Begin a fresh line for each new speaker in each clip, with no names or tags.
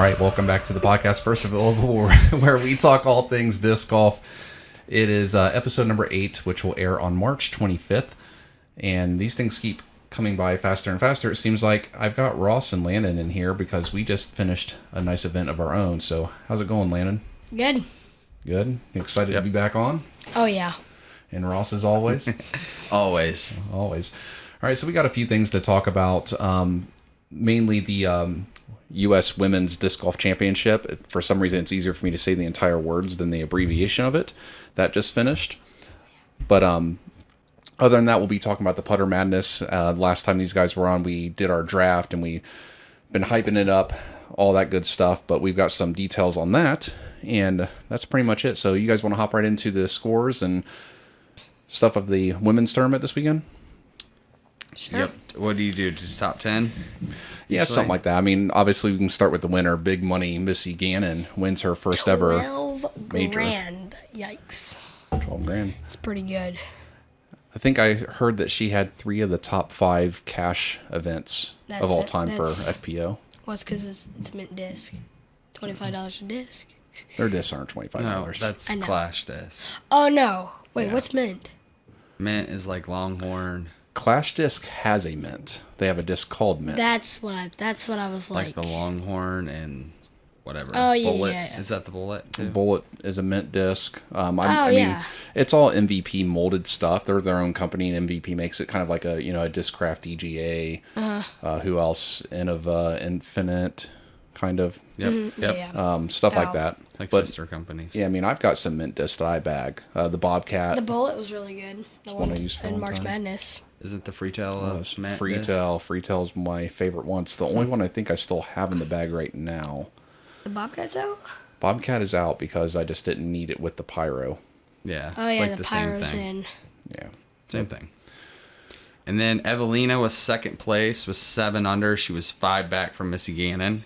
right, welcome back to the podcast. First of all, where we talk all things disc golf. It is episode number 8, which will air on March 25th. And these things keep coming by faster and faster. It seems like I've got Ross and Landon in here because we just finished a nice event of our own. So how's it going, Landon?
Good.
Good? You excited to be back on?
Oh, yeah.
And Ross as always?
Always.
Always. All right, so we got a few things to talk about. Mainly the U.S. Women's Disc Golf Championship. For some reason, it's easier for me to say the entire words than the abbreviation of it. That just finished. But other than that, we'll be talking about the Putter Madness. Last time these guys were on, we did our draft, and we've been hyping it up, all that good stuff. But we've got some details on that, and that's pretty much it. So you guys want to hop right into the scores and stuff of the women's tournament this weekend?
Sure.
Yep. What do you do? Just top 10?
Yeah, something like that. I mean, obviously, we can start with the winner. Big Money Missy Gannon wins her first ever
12
major.
grand. Yikes.
12 grand.
It's pretty good.
I think I heard that she had 3 of the top 5 cash events of all time for FPO.
Well, it's because it's mint disc. $25 a disc.
Their discs aren't $25.
No, that's Clash disc.
Oh, no. Wait, what's mint?
Mint is like Longhorn.
Clash Disc has a mint. They have a disc called mint.
That's what I was like.
Like the Longhorn and whatever.
Oh, yeah,
Bullet.
yeah.
Is that the Bullet too?
Bullet is a mint disc. I mean, it's all MVP molded stuff. They're their own company, and MVP makes it kind of like a Discraft EGA. Who else? Innova, Infinite, kind of.
Yep.
Mm-hmm.
Yep.
Yeah.
Stuff like that.
Like
But,
sister companies.
yeah, I mean, I've got some mint discs that I bag. The Bobcat.
The bullet was really good. The
one I
one
used for a
in
long
March
time.
Madness.
Isn't the Freetail mint disc?
Freetail's my favorite one. It's the only one I think I still have in the bag right now.
The Bobcat's out?
Bobcat is out because I just didn't need it with the pyro.
Yeah.
Oh,
it's
yeah,
like
the
same
pyro's
thing.
in.
Yeah.
Same thing. And then Evelina was second place with 7 under. She was 5 back from Missy Gannon.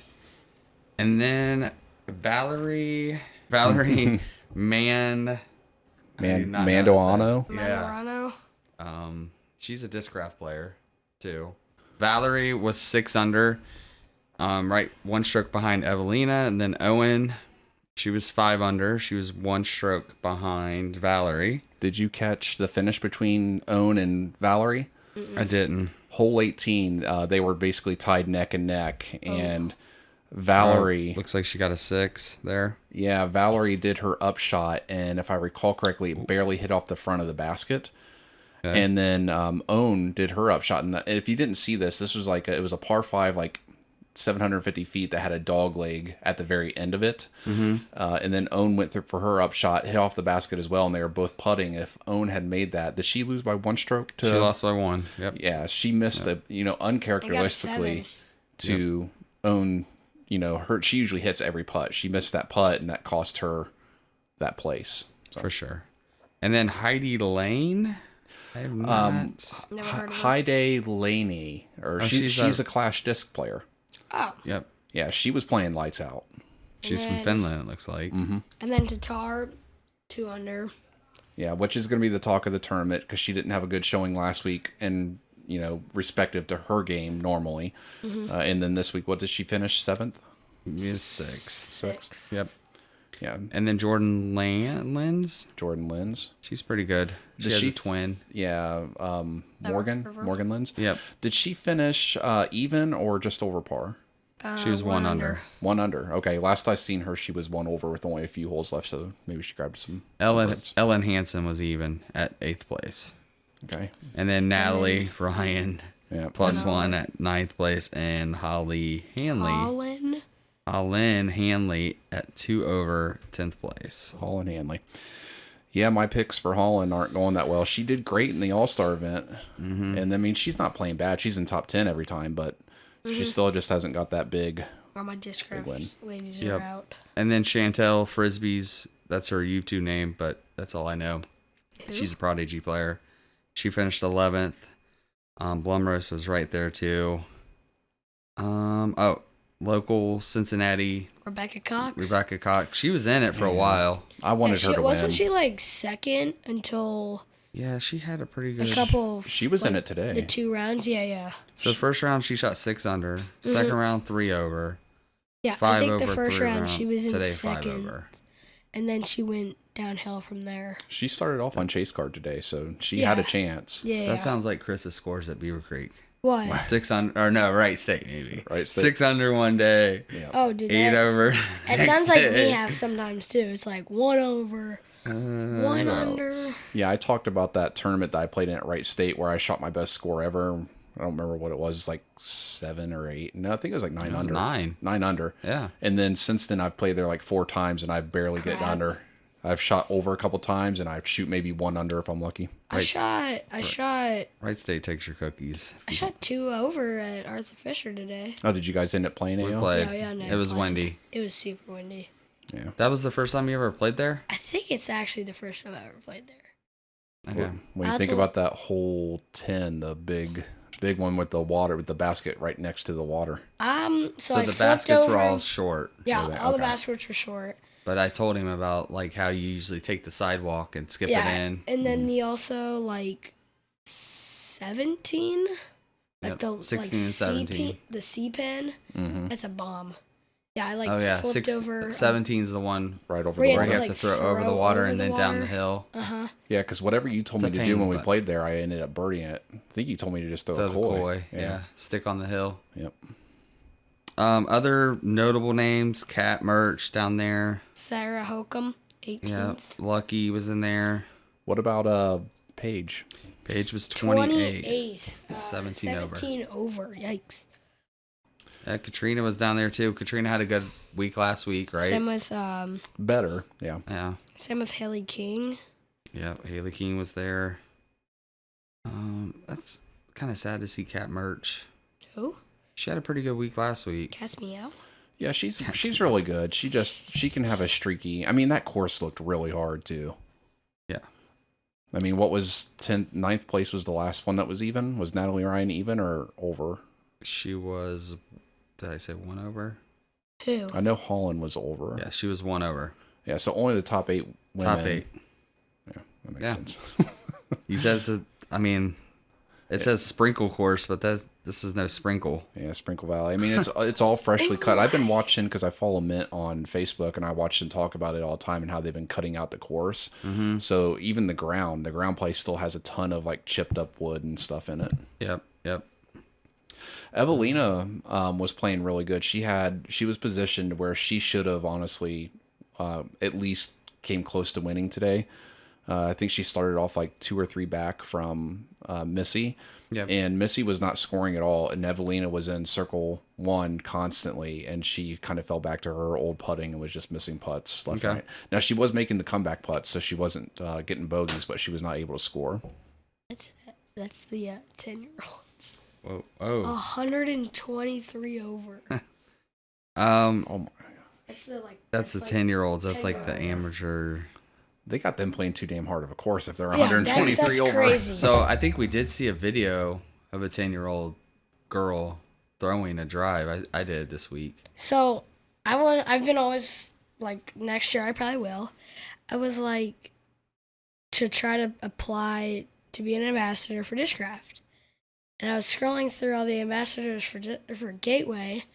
And then Valerie Mandoano.
Yeah.
Marano.
She's a Discraft player too. Valerie was 6 under, right 1 stroke behind Evelina, and then Owen, she was 5 under. She was 1 stroke behind Valerie.
Did you catch the finish between Owen and Valerie?
I didn't.
Hole 18, they were basically tied neck and neck, and Valerie...
looks like she got a 6 there.
Yeah, Valerie did her upshot, and if I recall correctly, it barely hit off the front of the basket. Okay. And then Owen did her upshot, and if you didn't see this, this was like it was a par 5, like 750 feet that had a dog leg at the very end of it. Mm-hmm. And then Owen went through for her upshot, hit off the basket as well, and they were both putting. If Owen had made that, did she lose by 1 stroke?
She lost by 1. Yep.
Yeah, she missed uncharacteristically to Owen. She usually hits every putt. She missed that putt, and that cost her that place. So.
For sure. And then Heidi Lane. I have not.
Never heard of her.
Heidi Laney, she's a Clash disc player.
Oh.
Yep.
Yeah, she was playing lights out.
She's from Finland, it looks like.
Mm-hmm.
And then Tatar, 2 under.
Yeah, which is going to be the talk of the tournament because she didn't have a good showing last week, and respective to her game normally. Mm-hmm. And then this week, what did she finish? 7th?
Yeah, 6th. Yep.
Yeah.
And then Jordan Lins.
She's
pretty good. She has a twin.
Yeah. Morgan Lins.
Yep.
Did she finish even or just over par?
She was 1 under.
1 under. Okay. Last I seen her, she was 1 over with only a few holes left, so maybe she grabbed some.
Ellen Hansen was even at 8th place.
Okay.
And then Natalie Ryan, +1 at 9th place, and Holly Hanley. Holland Hanley at 2 over 10th place.
Holland Hanley. Yeah, my picks for Holland aren't going that well. She did great in the All-Star event. Mm-hmm. And I mean, she's not playing bad. She's in top 10 every time, but she still just hasn't got that big.
All my Discraft ladies are out.
And then Chantel Frisbee's, that's her YouTube name, but that's all I know. Who? She's a Prodigy player. She finished 11th. Blumrose was right there too. Local Cincinnati.
Rebecca
Cox. She was in it for a while.
I wanted her to
Wasn't
win.
she like second until...
Yeah, she had a pretty good...
She was in it today.
The 2 rounds, yeah.
So first round, she shot 6 under. Second round, 3 over.
Yeah, I
5
think
over
the first
3
round she was in
today, 5
second,
over.
and then she went downhill from there.
She started off on chase card today, so she
Yeah.
had a chance.
Yeah.
That sounds like Chris's scores at Beaver Creek.
What?
6 under, or no, Wright State maybe.
Wright State.
6 under one day.
Yeah.
Oh, dude.
8 over.
It sounds like we have sometimes too. It's like 1 over, 1 under.
Yeah, I talked about that tournament that I played in at Wright State where I shot my best score ever. I don't remember what it was, like 7 or 8. No, I think it was like 9 under.
9.
9 under.
Yeah.
And then since then, I've played there like 4 times, and I barely get under. I've shot over a couple times, and I shoot maybe 1 under if I'm lucky.
I shot
Wright State takes your cookies.
I shot 2 over at Arthur Fisher today.
Oh, did you guys end up playing
We
AO?
played.
Yeah, no,
It was
played.
windy.
It was super windy.
Yeah.
That was the first time you ever played there?
I think it's actually the first time I ever played there.
Okay.
When you think about that whole 10, the big one with the water, with the basket right next to the water.
So
So
I
the
flipped
baskets
over.
were all short.
Yeah,
Were they?
all the
Okay.
baskets were short.
But I told him about like how you usually take the sidewalk and skip
Yeah,
it in.
and then the also like 17, like
Yep,
the
16
like
and 17.
the C pen.
Mm-hmm.
That's a bomb. Yeah, I like
Oh yeah,
flipped over.
17's the one
Right over
Where
the
you
where you
water.
have
like,
to throw over the
throw
water
over
and
the
then down the
water.
hill.
Yeah, because whatever you told me
It's a
to do
pain,
when we
but-
played there, I ended up birdieing it. I think you told me to just throw
Throw
a
the
koi.
koi. Yeah. Stick on the hill.
Yep.
Other notable names, Cat Merch down there.
Sarah Hokum, 18th.
Yeah. Lucky was in there.
What about Paige?
Paige was 28.
28th.
17 over.
17 over. Yikes.
Katrina was down there too. Katrina had a good week last week, right?
Same with
Better, yeah.
Yeah.
Haley King.
Yeah. Haley King was there. That's kind of sad to see Cat Merch.
Who?
She had a pretty good week last week.
Cat's Meow.
Yeah, she's really good. She can have a streaky. I mean, that course looked really hard too.
Yeah.
I mean, what was 9th place was the last one that was even? Was Natalie Ryan even or over?
She was, did I say 1 over?
Who?
I know Holland was over.
Yeah, she was 1 over.
Yeah, so only the top 8 women.
Top 8.
Yeah, that makes
Yeah.
sense.
You said it says sprinkle course, but this is no sprinkle.
Yeah, Sprinkle Valley. I mean, it's all freshly cut. I've been watching because I follow Mint on Facebook, and I watch them talk about it all the time and how they've been cutting out the course. Mm-hmm. So even the ground play still has a ton of like chipped up wood and stuff in it.
Yep.
Evelina was playing really good. She was positioned where she should have honestly at least came close to winning today. I think she started off like 2 or 3 back from Missy.
Yep.
And Missy was not scoring at all, and Evelina was in circle 1 constantly, and she kind of fell back to her old putting and was just missing putts left and right. Now, she was making the comeback putts, so she wasn't getting bogeys, but she was not able to score.
That's the 10-year-olds.
Whoa. Oh.
123 over.
Oh my God.
That's
the
like
10-year-olds. That's like the
10-year-old.
amateur.
They got them playing too damn hard of a course if they're
Yeah,
123
that's
over.
crazy.
So I think we did see a video of a 10-year-old girl throwing a drive. I did this week.
So I've been always like, next year I probably will. I was like, to try to apply to be an ambassador for Dishcraft, and I was scrolling through all the ambassadors for Gateway,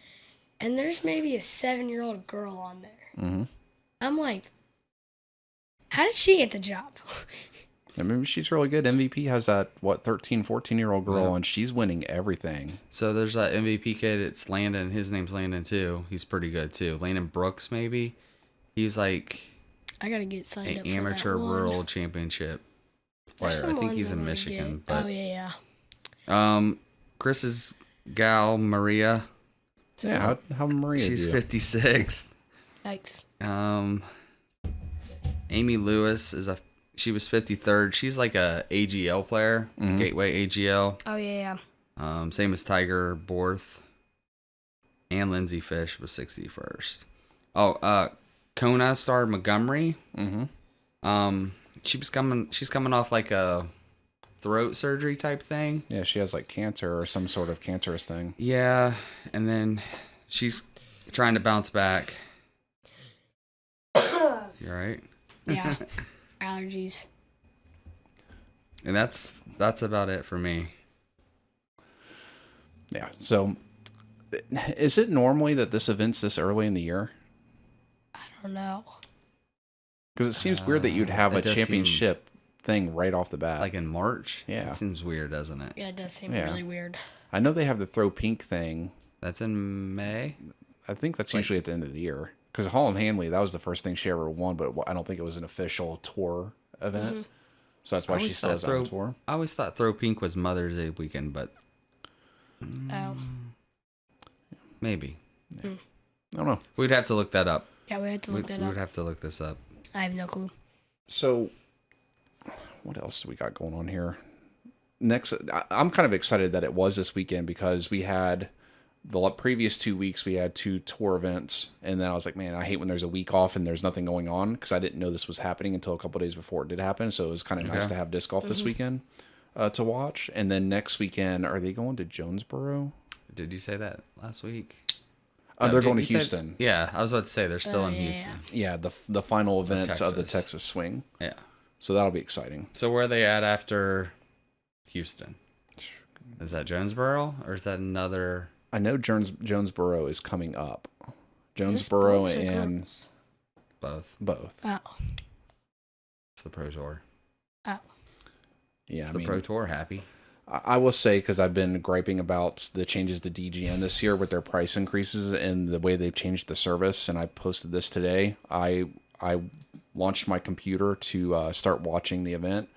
and there's maybe a 7-year-old girl on there.
Mm-hmm.
I'm like, how did she get the job?
I mean, she's really good. MVP has that 13, 14-year-old girl,
Yeah.
and she's winning everything.
So there's that MVP kid. It's Landon. His name's Landon too. He's pretty good too. Landon Brooks maybe. He's like
I gotta get signed up
an
for
amateur
that one.
world championship
There's
player.
some
I think
ones
he's
I
in
wanna
Michigan.
get.
But
Oh yeah.
Chris's gal Maria.
Yeah, how Maria
She's
do?
56th.
Yikes.
Amy Lewis she was 53rd. She's like a AGL player, Gateway AGL.
Oh yeah.
Same as Tiger Borth. And Lindsay Fish was 61st. Oh, Kona Star Montgomery.
Mm-hmm.
She's coming off like a throat surgery type thing.
Yeah, she has like cancer or some sort of cancerous thing.
Yeah, and then she's trying to bounce back. You right?
Yeah. Allergies.
And that's about it for me.
Yeah, so Is it normally that this event's this early in the year?
I don't know.
Because it seems weird that you'd have
it
a
does
championship thing right off the bat.
Like in March?
Yeah.
That seems weird, doesn't it?
Yeah, it does seem
Yeah.
really weird.
I know they have the throw pink thing.
That's in May?
I think that's usually at the end of the year. Because Holland Hanley, that was the first thing she ever won, but I don't think it was an official tour event. So that's why she still is on tour.
I always thought Throw Pink was Mother's Day weekend, but
Oh.
maybe.
I don't know.
We'd have to look that up.
Yeah, we had to look that
We
up.
would have to look this up.
I have no clue.
So, what else do we got going on here? Next, I'm kind of excited that it was this weekend because we had the previous 2 weeks, we had 2 tour events. And then I was like, man, I hate when there's a week off and there's nothing going on because I didn't know this was happening until a couple of days before it did happen. So it was kind of nice to have disc golf this weekend to watch. And then next weekend, are they going to Jonesboro?
Did you say that last week?
They're
Dude,
going to
you said-
Houston.
yeah, I was about to say they're still in
yeah,
Houston.
Yeah, the final event of the
Texas.
Texas Swing.
Yeah.
So that'll be exciting.
So where are they at after Houston? Is that Jonesboro or is that another?
I know Jonesboro is coming up.
this
Jonesboro
boys or
and
girls?
Both.
both.
Oh.
It's the Pro Tour.
Oh.
Yeah,
It's
I
the
mean,
Pro Tour happy.
I will say, because I've been griping about the changes to DGN this year with their price increases and the way they've changed the service, and I posted this today. I launched my computer to start watching the event.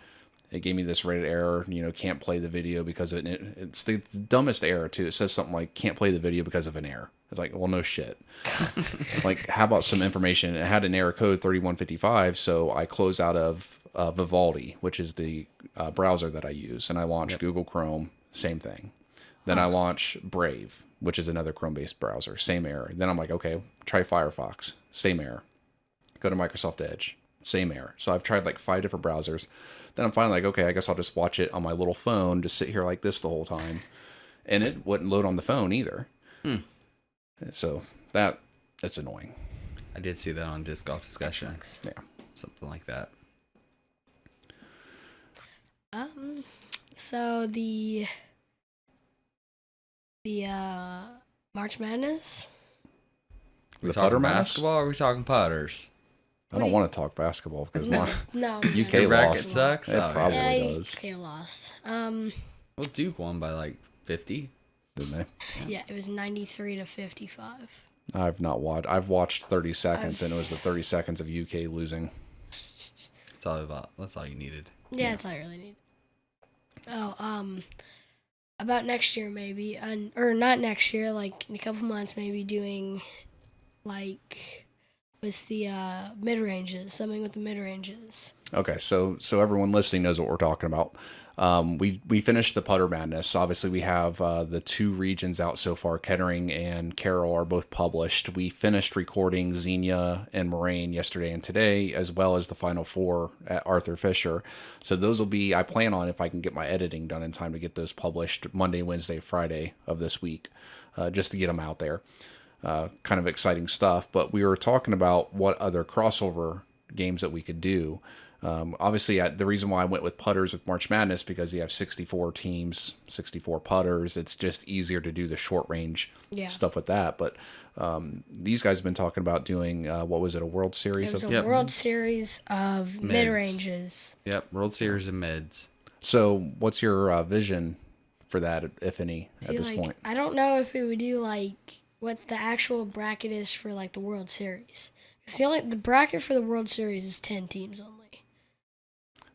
It gave me this rated error, can't play the video because of it. It's the dumbest error, too. It says something like, can't play the video because of an error. It's like, well, no shit. Like, how about some information? It had an error code 3155, so I closed out of Vivaldi, which is the browser that I use, and I launched Google Chrome, same thing. Then I launch Brave, which is another Chrome-based browser, same error. Then I'm like, okay, try Firefox, same error. Go to Microsoft Edge, same error. So I've tried like 5 different browsers. Then I'm finally like, okay, I guess I'll just watch it on my little phone, just sit here like this the whole time. And it wouldn't load on the phone either. So that's annoying.
I did see that on Disc Golf Discussion.
Sucks.
Yeah.
Something like that.
So the March Madness.
We
The
talking
putter match?
basketball or are we talking putters?
I don't want to talk basketball because my
No.
UK
Your bracket
lost.
sucks?
It
Oh,
probably
Yeah,
does,
UK lost.
Well, Duke won by like 50.
didn't they?
Yeah, it was 93 to 55.
I've not watched. I've watched 30 seconds, and it was the 30 seconds of UK losing.
That's all you needed.
Yeah, that's all I really need. Oh, about next year maybe, or not next year, like in a couple months maybe doing, like, with the mid ranges, something with the mid ranges.
Okay, so everyone listening knows what we're talking about. We finished the Putter Madness. Obviously, we have the 2 regions out so far. Kettering and Carroll are both published. We finished recording Xenia and Moraine yesterday and today, as well as the Final 4 at Arthur Fisher. So those will be, I plan on, if I can get my editing done in time, to get those published Monday, Wednesday, Friday of this week, just to get them out there. Kind of exciting stuff. But we were talking about what other crossover games that we could do. Obviously, the reason why I went with putters with March Madness, because you have 64 teams, 64 putters. It's just easier to do the short range stuff with that. But these guys have been talking about doing, what was it, a World Series?
It was a World Series of mid ranges.
Yep, World Series of Mids.
So what's your vision for that, if any, at this
like,
point?
I don't know if it would do like what the actual bracket is for like the World Series. It's the bracket for the World Series is 10 teams only.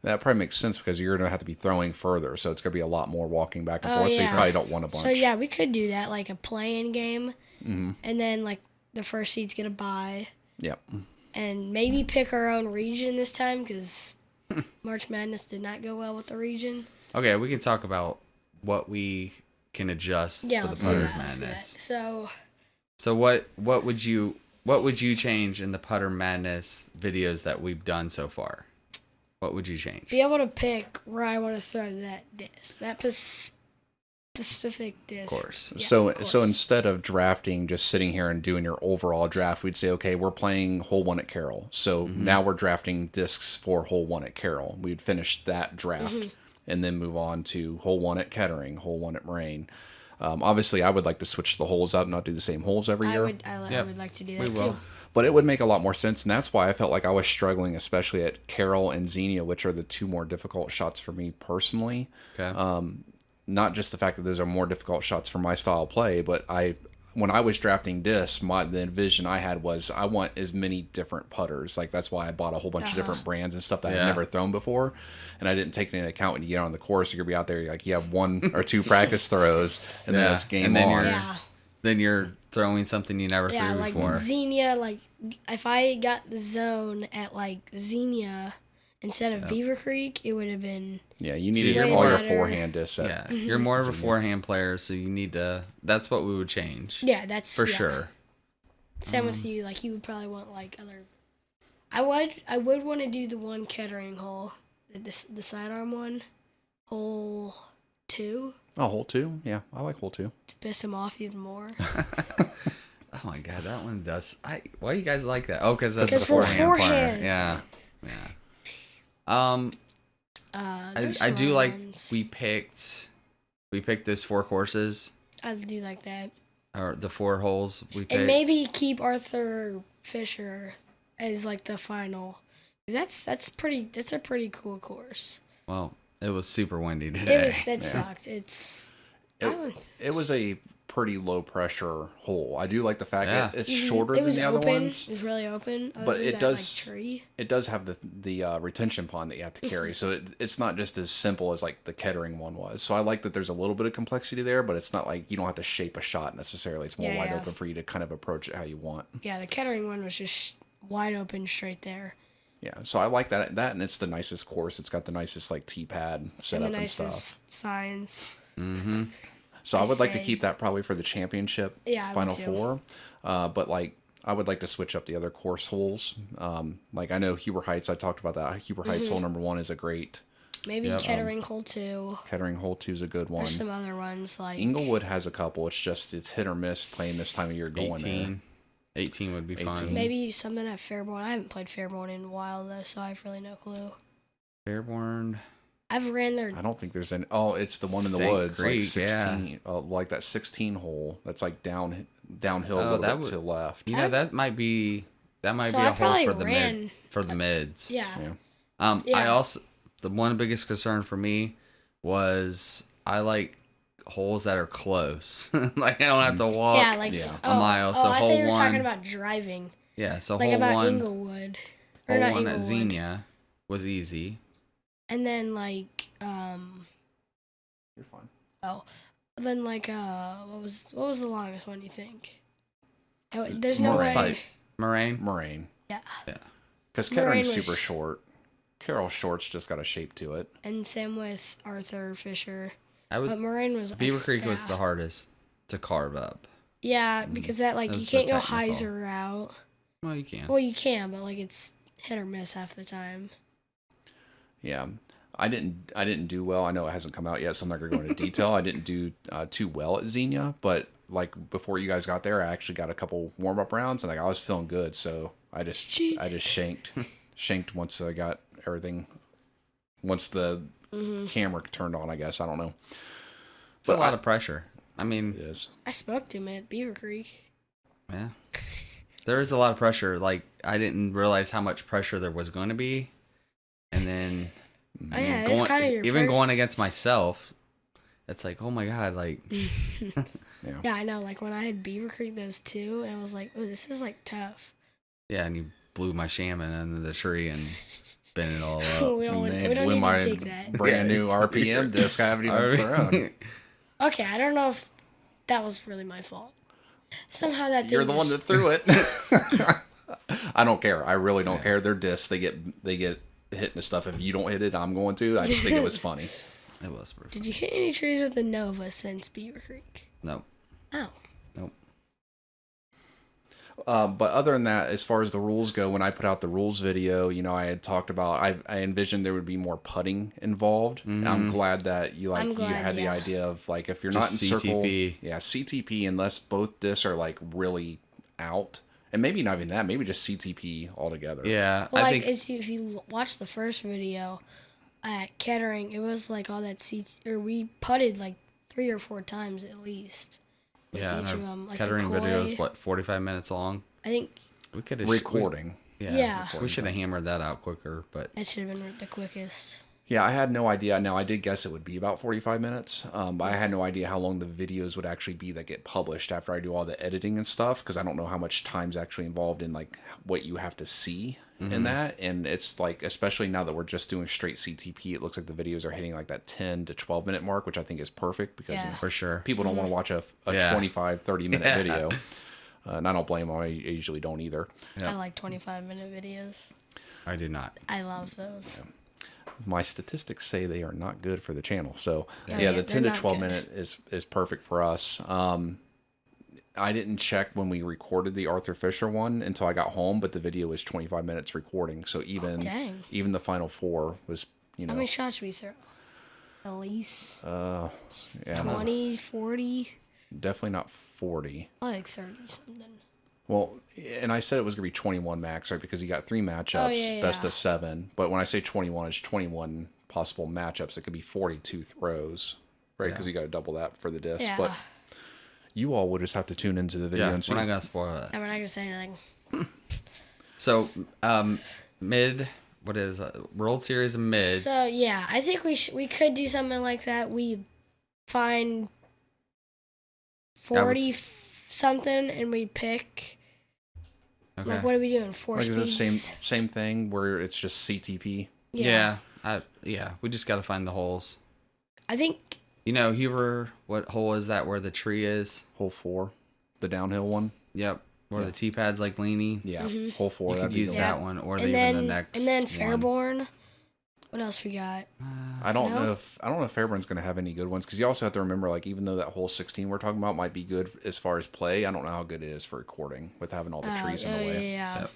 That probably makes sense because you're going to have to be throwing further. So it's going to be a lot more walking back and forth. So you probably don't want a bunch.
So yeah, we could do that, like a play-in game. And then like the first seeds get a bye.
Yep.
And maybe pick our own region this time because March Madness did not go well with the region.
Okay, we can talk about what we can adjust for the
let's do
Putter
that, let's do that.
Madness.
So
what would you change in the Putter Madness videos that we've done so far? What would you change?
be able to pick where I want to throw that disc, that specific disc.
Of course.
Yeah,
So
of course.
so instead of drafting, just sitting here and doing your overall draft, we'd say, okay, we're playing hole 1 at Carroll. So now we're drafting discs for hole 1 at Carroll. We'd finish that draft and then move on to hole 1 at Kettering, hole 1 at Moraine. Obviously, I would like to switch the holes up, not do the same holes every year.
I would like to do
We
that
will.
too.
But it would make a lot more sense, and that's why I felt like I was struggling, especially at Carroll and Xenia, which are the two more difficult shots for me personally.
Okay.
Not just the fact that those are more difficult shots for my style of play, but when I was drafting discs, the vision I had was I want as many different putters. Like that's why I bought a whole bunch of different brands and stuff that I'd never thrown before, and I didn't take it into account when you get on the course. You're gonna be out there, like you have 1 or 2 practice throws, and then it's game on.
Then you're throwing something you never threw
like
before.
Xenia, like if I got the zone at like Xenia instead of Beaver Creek, it would have been.
Yeah, you need
you're
all your
better.
forehand discs.
Yeah, you're more of a forehand player, so you need to. That's what we would change.
Yeah, that's
for sure.
Same with you. Like you would probably want like other. I would want to do the one Kettering hole, the sidearm one, hole 2.
Oh, hole 2? Yeah, I like hole 2.
To piss him off even more.
Oh my god, that one does. Why do you guys like that? Oh, because that's the
we're
forehand player.
forehand.
Yeah. I do like we picked those 4 courses.
I do like that.
Or the 4 holes we picked.
And maybe keep Arthur Fisher as like the final. That's a pretty cool course.
Well, it was super windy today.
That sucked.
It was a pretty low pressure hole. I do like the fact that it's shorter
it was
than the
open.
other ones.
It was really open.
But it does
tree.
It does have the retention pond that you have to carry, so it's not just as simple as like the Kettering one was. So I like that there's a little bit of complexity there, but it's not like you don't have to shape a shot necessarily. It's more wide open for you to kind of approach it how you want.
Yeah, the Kettering one was just wide open straight there.
Yeah, so I like that, and it's the nicest course. It's got the nicest like tee pad setup
and the
and
nicest
stuff.
signs.
Mm-hmm.
So I would like to keep that probably for the championship final 4. But like I would like to switch up the other course holes. Like I know Huber Heights. I talked about that. Huber Heights hole number 1 is a great.
Maybe Kettering hole 2.
Kettering hole 2 is a good one.
There's some other ones like
Inglewood has a couple. It's hit or miss playing this time of year going
18 would be fun.
Maybe something at Fairborn. I haven't played Fairborn in a while though, so I have really no clue.
Fairborn.
I've ran there.
I don't think there's any. Oh, it's the one in the woods, Creek, like 16, like that 16 hole. That's like downhill a little bit to the left.
You know that might be a hole for the mids.
Yeah.
I also the one biggest concern for me was I like holes that are close. Like I don't have to walk a mile. So
I
hole
thought you were
1,
talking about driving.
Yeah, so
like
hole
about
1,
Inglewood. Or
hole
not
1
Inglewood.
at Xenia was easy.
And then like
You're fine.
Oh, then like what was the longest one you think? Oh, there's no way.
Moraine.
Yeah.
Because Kettering's super short. Carroll Short's just got a shape to it.
And same with Arthur Fisher.
But
Moraine was
Beaver Creek was the hardest to carve up.
Yeah, because that like you can't go hyzer route.
Well, you can.
Well, you can, but like it's hit or miss half the time.
Yeah. I didn't do well. I know it hasn't come out yet, so I'm not going to go into detail. I didn't do too well at Xenia, but like before you guys got there, I actually got a couple warm-up rounds, and like I was feeling good, so I just shanked once I got everything. Once the camera turned on, I guess. I don't know.
It's a lot of pressure. I mean,
it is.
I smoked him at Beaver Creek.
Yeah. There is a lot of pressure. Like I didn't realize how much pressure there was going to be, and then.
It's kind of your
going against myself, it's like, oh my god, like.
Yeah, I know. Like when I had Beaver Creek, those 2, and I was like, oh, this is like tough.
Yeah, and you blew my shaman under the tree and bent it all up.
we don't need to take that.
Brand new RPM disc I haven't even thrown.
Okay, I don't know if that was really my fault. Somehow that
you're the one that threw it. I don't care. I really don't care. They're discs. They get hitting the stuff. If you don't hit it, I'm going to. I just think it was funny.
It was. Perfect.
Did you hit any trees with the Nova since Beaver Creek?
No.
Oh.
Nope.
But other than that, as far as the rules go, when I put out the rules video, I had talked about I envisioned there would be more putting involved. Mm-hmm. And I'm glad that you had the idea of like if you're
just
not in
CTP.
circle, CTP unless both discs are like really out. And maybe not even that. Maybe just CTP altogether.
Yeah,
well, I think if you watch the first video at Kettering, it was like all that we putted like 3 or 4 times at least. With
Yeah,
each
and
of
our
them. Like
catering
the
video is
koi.
what 45 minutes long.
I think
We could have
Recording.
Yeah.
we should have hammered that out quicker, but
that should have been the quickest.
Yeah, I had no idea. Now, I did guess it would be about 45 minutes, but I had no idea how long the videos would actually be that get published after I do all the editing and stuff, because I don't know how much time's actually involved in, like, what you have to see in that. And it's, like, especially now that we're just doing straight CTP, it looks like the videos are hitting, like, that 10 to 12-minute mark, which I think is perfect, because
Yeah.
for sure.
people don't want to watch a
Yeah.
25, 30-minute
Yeah.
video. And I don't blame them. I usually don't either.
Yeah.
I like 25-minute videos.
I do not.
I love those.
My statistics say they are not good for the channel. So
Yeah,
yeah, the
they're
10 to
not
12
good.
minute is perfect for us. I didn't check when we recorded the Arthur Fisher one until I got home, but the video was 25 minutes recording. So
Dang.
even the final 4 was,
How many shots should we throw? At least
yeah,
20, 40,
definitely not 40.
like 30 something.
Well, and I said it was going to be 21 max, right? Because you got 3 matchups,
yeah,
best
yeah.
of 7. But when I say 21, it's 21 possible matchups. It could be 42 throws, right? Because you got to double that for the disc.
Yeah.
But you all will just have to tune into the video
Yeah,
and see.
we're not gonna spoil that.
And we're not going to say anything.
So, mid, what is World Series of mids?
So, yeah, I think we could do something like that. We find 40 something and we pick.
Okay.
Like, what are we doing? 4
Like, is it
speeds?
the same thing where it's just CTP?
Yeah, we just got to find the holes.
I think.
You know, Huber, what hole is that where the tree is?
Hole 4, the downhill one.
Yep, where the tee pad's like leaning.
Yeah, hole 4.
You
that'd
could
be
use
the
that
one.
one, or
And
even the
then,
next.
and then
one.
Fairborn. What else we got?
I don't
No?
know if Fairborn's going to have any good ones, because you also have to remember, like, even though that hole 16 we're talking about might be good as far as play, I don't know how good it is for recording with having all the trees in the way.
Yeah.
Yep.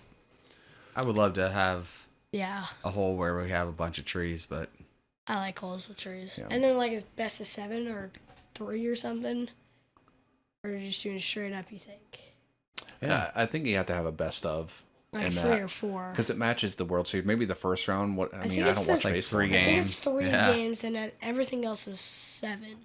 I would love to have
Yeah.
a hole where we have a bunch of trees, but
I like holes with trees.
Yeah.
And then like it's best of 7 or 3 or something. Or just doing straight up, you think?
Yeah, I think you have to have a best of.
Like
in
3
that,
or 4.
because it matches the World Series. Maybe the first round. I
think it's
don't watch
like
baseball.
3
I think
games.
it's 3
Yeah.
games and then everything else is 7.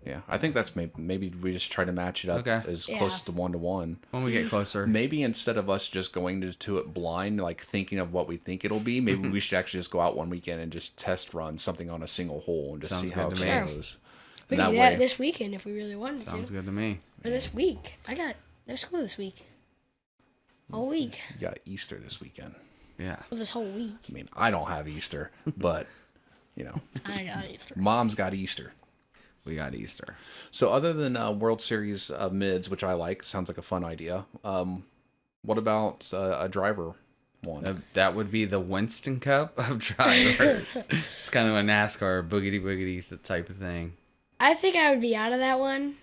Yeah, I think that's maybe we just try to match it up
Okay.
as
Yeah.
close to 1-to-1.
when we get closer,
Maybe instead of us just going to it blind, like thinking of what we think it'll be, maybe we should actually just go out one weekend and just test run something on a single hole and just
Sounds
see how it
good to me.
goes.
We
And
can do that this weekend if we really wanted
sounds
to.
good to me.
Or this week. No school this week. All week.
you got Easter this weekend.
Yeah.
Well, this whole week.
I mean, I don't have Easter, but
I got Easter.
Mom's got Easter.
We got Easter.
So other than World Series mids, which I like, sounds like a fun idea. What about a driver one?
That would be the Winston Cup of drivers. It's kind of a NASCAR boogity boogity type of thing.
I think I would be out of that one.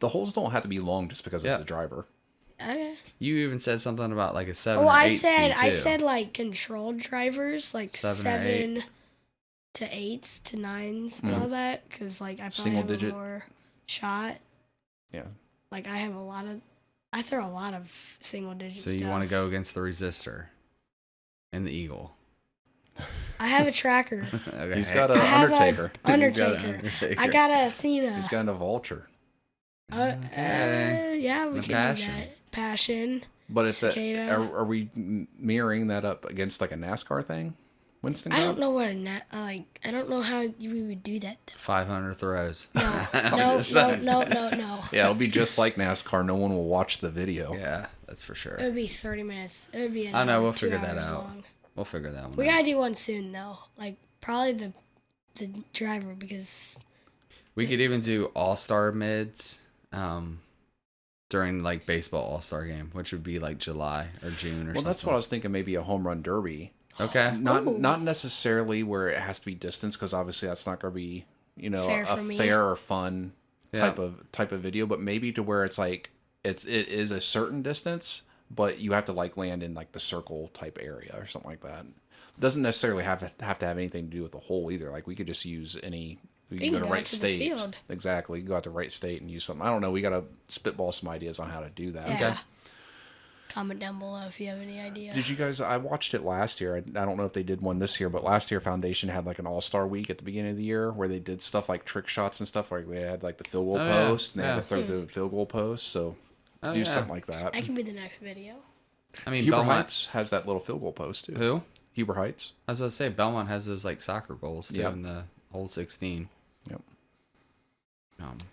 The holes don't have to be long just because it's
Yeah.
a driver.
Okay.
You even said something about like a 7
Oh,
or 8
I
speed
said
too.
like controlled drivers, like
7 or 8.
7 to 8s to 9s and all that, because like I probably
Single
have
digit.
a more shot.
Yeah.
Like I throw a lot of single digit
So
stuff.
you want to go against the Resistor and the Eagle.
I have a tracker.
Okay.
He's got an
I have
Undertaker.
a
He's got an
Undertaker.
Undertaker.
I got a Athena.
He's got a Vulture.
Okay.
Yeah, we
The
can
Passion.
do that. Passion.
But if that,
Cicada.
are we mirroring that up against like a NASCAR thing? Winston
I
Cup?
don't know what I don't know how we would do that.
500 throws.
No,
just saying.
no.
Yeah, it'll be just like NASCAR. No one will watch the video.
Yeah, that's for
It
sure.
would be 30 minutes. It would be an
I know,
hour,
we'll
2
figure that
hours
out.
long.
We'll figure that one
We
out.
gotta do one soon though. Like probably the driver, because
We could even do all-star mids during like baseball all-star game, which would be like July or June or something.
Well, that's what I was thinking. Maybe a home run derby.
Okay.
Not necessarily where it has to be distance, because obviously that's not going to be
Fair
a
for me.
fair or fun
Yeah.
type of video. But maybe to where it's like it is a certain distance, but you have to like land in like the circle type area or something like that. Doesn't necessarily have to have anything to do with the hole either. Like we could just use any. We can go to
go
right
to the
states.
field.
Exactly. Go out to right state and use something. I don't know. We got to spitball some ideas on how to do that.
yeah. Comment down below if you have any idea.
Did you guys? I watched it last year. I don't know if they did one this year, but last year Foundation had like an all-star week at the beginning of the year where they did stuff like trick shots and stuff. Like they had like the field goal post and they had to throw the field goal post. So do something like that.
That can be the next video.
I mean,
Huber
Belmont
Heights has that little field goal post too.
Who?
Huber Heights.
I was about to say Belmont has those like soccer goals too in the whole 16.
Yep.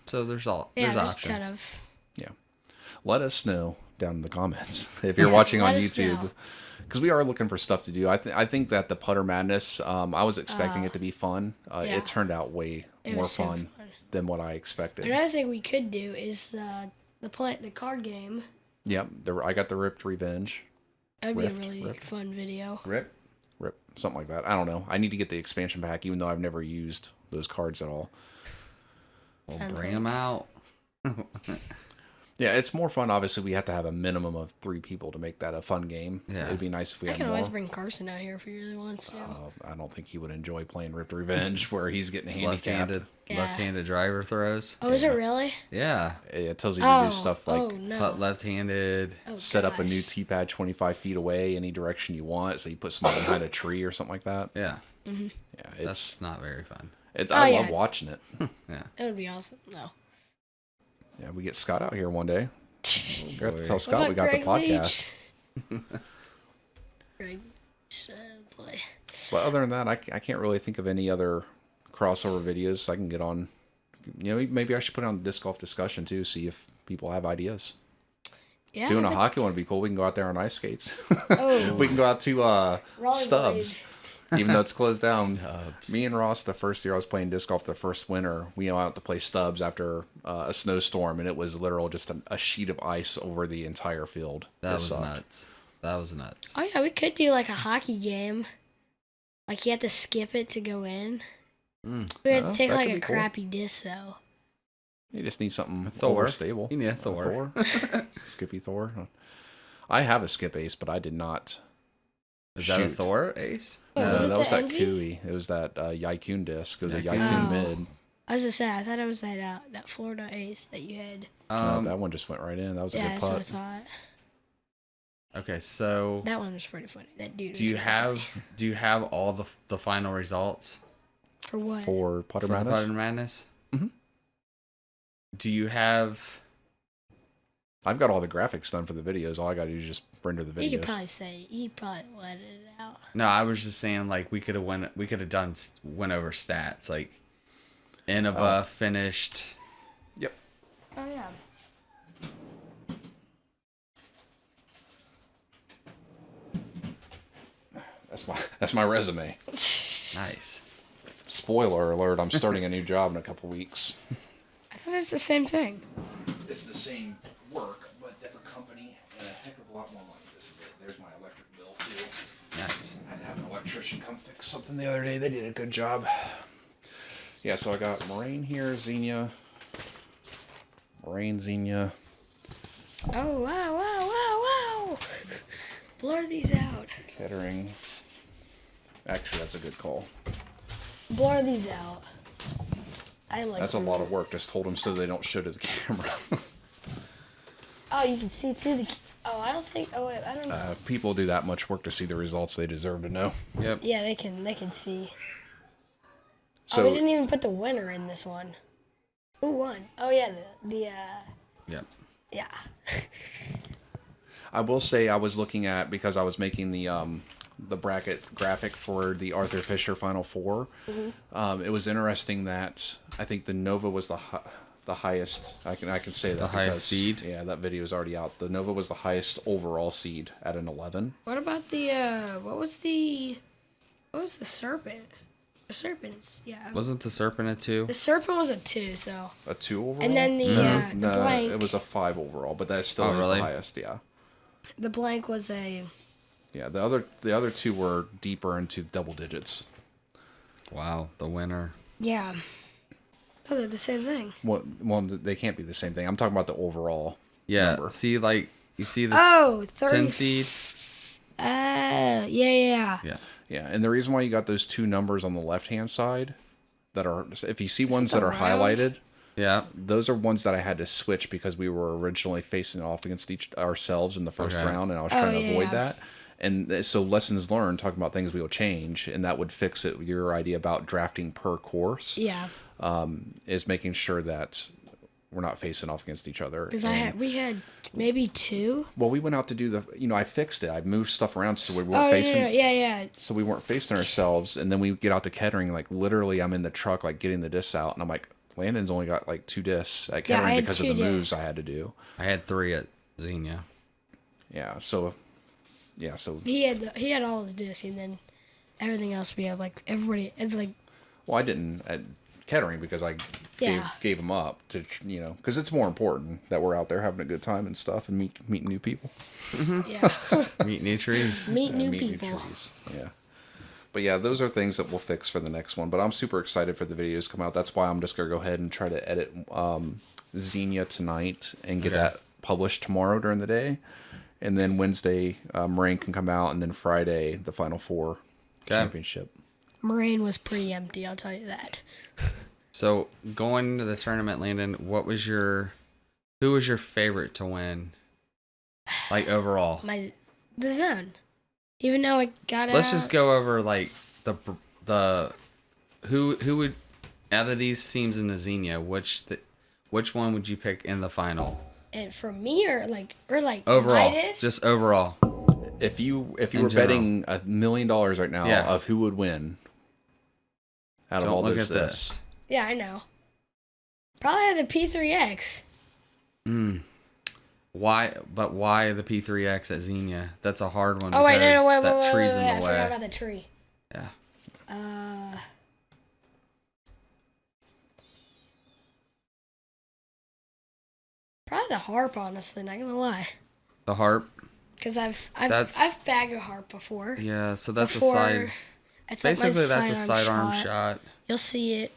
So there's
There's
options.
a ton of.
Yeah. Let us know down in the comments if you're watching on YouTube, because we are looking for stuff to do. I think that the Putter Madness, I was expecting it to be fun. It turned out way more fun than what I expected.
Another thing we could do is the card game.
Yep. I got the Ripped Revenge.
That'd be a really fun video.
Rip, something like that. I don't know. I need to get the expansion pack, even though I've never used those cards at all.
We'll bring them out.
Yeah, it's more fun. Obviously, we have to have a minimum of 3 people to make that a fun game. Yeah. It'd be nice if we had more. I can always
bring Carson out here if he really wants to.
I don't think he would enjoy playing Ripped Revenge where he's getting handicapped.
Left-handed driver throws.
Oh, is it really?
Yeah.
It tells you to do stuff like
putt left-handed.
Set up a new tee pad 25 feet away any direction you want. So you put somebody behind a tree or something like that.
Yeah.
Mm-hmm.
Yeah,
that's not very fun.
I love watching it.
Yeah.
That would be awesome. No.
Yeah, we get Scott out here one day. We got to tell Scott we got the podcast.
Greg, boy.
But other than that, I can't really think of any other crossover videos I can get on. You know, maybe I should put it on the disc golf discussion too, see if people have ideas.
Yeah,
doing a hockey one would be cool. We can go out there on ice skates.
Oh.
We can go out to Stubbs. Even though it's closed down.
Stubbs.
Me and Ross, the first year I was playing disc golf, the first winter, we went out to play Stubbs after a snowstorm, and it was literal just a sheet of ice over the entire field.
That was nuts. That was nuts.
Oh yeah, we could do like a hockey game. Like you have to skip it to go in. We have to take like a crappy disc though.
You just need something
Thor.
stable.
You need a Thor.
Skippy Thor. I have a skip ace, but I did not.
Is that a Thor ace?
No, that was that Cooey. It was that Yikun disc. It was a Yikun mid.
I was gonna say, I thought it was that Florida ace that you had.
No, that one just went right in. That was a good putt.
Yeah, that's what I thought.
Okay, so
that one was pretty funny. That dude.
Do you have all the final results?
For what?
For Putter Madness.
Putter Madness.
Mm-hmm.
Do you have?
I've got all the graphics done for the videos. All I got to do is just render the videos.
You could probably let it out.
No, I was just saying like we could have went over stats like Innova finished.
Yep.
Oh yeah.
That's my resume.
Nice.
Spoiler alert, I'm starting a new job in a couple weeks.
I thought it's the same thing.
It's the same work, but different company and a heck of a lot more money. This is it. There's my electric bill too.
Nice.
I had to have an electrician come fix something the other day. They did a good job. Yeah, so I got Moraine here, Xenia. Moraine, Xenia.
Oh, wow. Blur these out.
Kettering. Actually, that's a good call.
Blur these out.
That's a lot of work. Just hold them so they don't show to the camera.
Oh, you can see through the... Oh, I don't think... Oh, wait, I don't know.
If people do that much work to see the results, they deserve to know.
Yep.
Yeah, they can see.
So,
we didn't even put the winner in this one. Who won? Oh, yeah,
Yep.
Yeah.
I will say I was looking at, because I was making the bracket graphic for the Arthur Fisher Final Four. Mm-hmm. It was interesting that I think the Nova was the highest. I can say that
the highest seed.
Yeah, that video is already out. The Nova was the highest overall seed at an 11.
What about the what was the Serpent? The Serpents, yeah.
Wasn't the Serpent a 2?
The Serpent was a 2, so.
A 2 overall.
And then the blank.
It was a 5 overall, but that still is the highest. Yeah.
The blank was a.
Yeah, the other 2 were deeper into double digits.
Wow, the winner.
Yeah. Oh, they're the same thing.
Well, they can't be the same thing. I'm talking about the overall.
Yeah.
Number.
See, like you see the
10
seed.
Yeah.
Yeah, and the reason why you got those 2 numbers on the left-hand side that are, if you see ones that are highlighted,
Yeah.
Those are ones that I had to switch because we were originally facing off against ourselves in the first
Okay.
round, and I was trying to avoid that. And so lessons learned, talking about things we will change, and that would fix it. Your idea about drafting per course, is making sure that we're not facing off against each other.
Because we had maybe 2.
Well, we went out to do I fixed it. I moved stuff around so we weren't facing.
Yeah.
So we weren't facing ourselves, and then we get out to Kettering. Like literally, I'm in the truck, like getting the discs out, and I'm like, Landon's only got like 2 discs at Kettering because of the moves I had to do.
I had 3 at Xenia.
Yeah. So
he had all the discs, and then everything else we had. Like everybody, it's like.
Well, I didn't at Kettering because I gave them up to because it's more important that we're out there having a good time and stuff and meeting new people.
Yeah.
Meet new trees.
Meet new people.
Yeah. But yeah, those are things that we'll fix for the next one. But I'm super excited for the videos to come out. That's why I'm just going to go ahead and try to edit Xenia tonight and get that published tomorrow during the day. And then Wednesday, Moraine can come out. And then Friday, the Final Four championship.
Moraine was pretty empty, I'll tell you that.
So going to the tournament, Landon, who was your favorite to win? Like overall?
The zone. Even though I got
Let's just go over like the who would out of these teams in the Xenia, which one would you pick in the final?
And for me or
overall,
Midas?
just overall.
If you were
general.
betting $1 million right now of who would win out of all those this.
Yeah, I know. Probably the P3X.
Why? But why the P3X at Xenia? That's a hard one.
Oh wait, no, wait,
that tree's in the
I
way.
forgot about the tree.
Yeah.
Probably the harp, honestly. Not gonna lie.
The harp.
Because I've bagged a harp before.
Yeah, so that's a side.
It's
basically,
like
that's a sidearm shot.
You'll see it.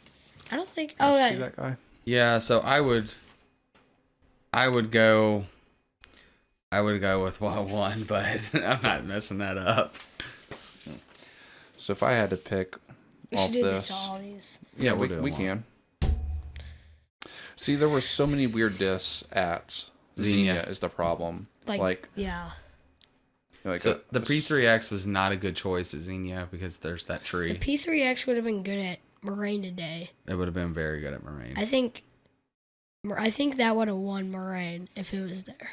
I don't think.
See that guy?
Yeah, so I would go with 101, but I'm not messing that up.
So if I had to pick
we
off
should do
this,
all these.
yeah,
we'll
we can. See, there were so many weird discs at Xenia is the problem.
Yeah.
So the P3X was not a good choice at Xenia because there's that tree.
The P3X would have been good at Moraine today.
It would have been very good at Moraine.
I think that would have won Moraine if it was there.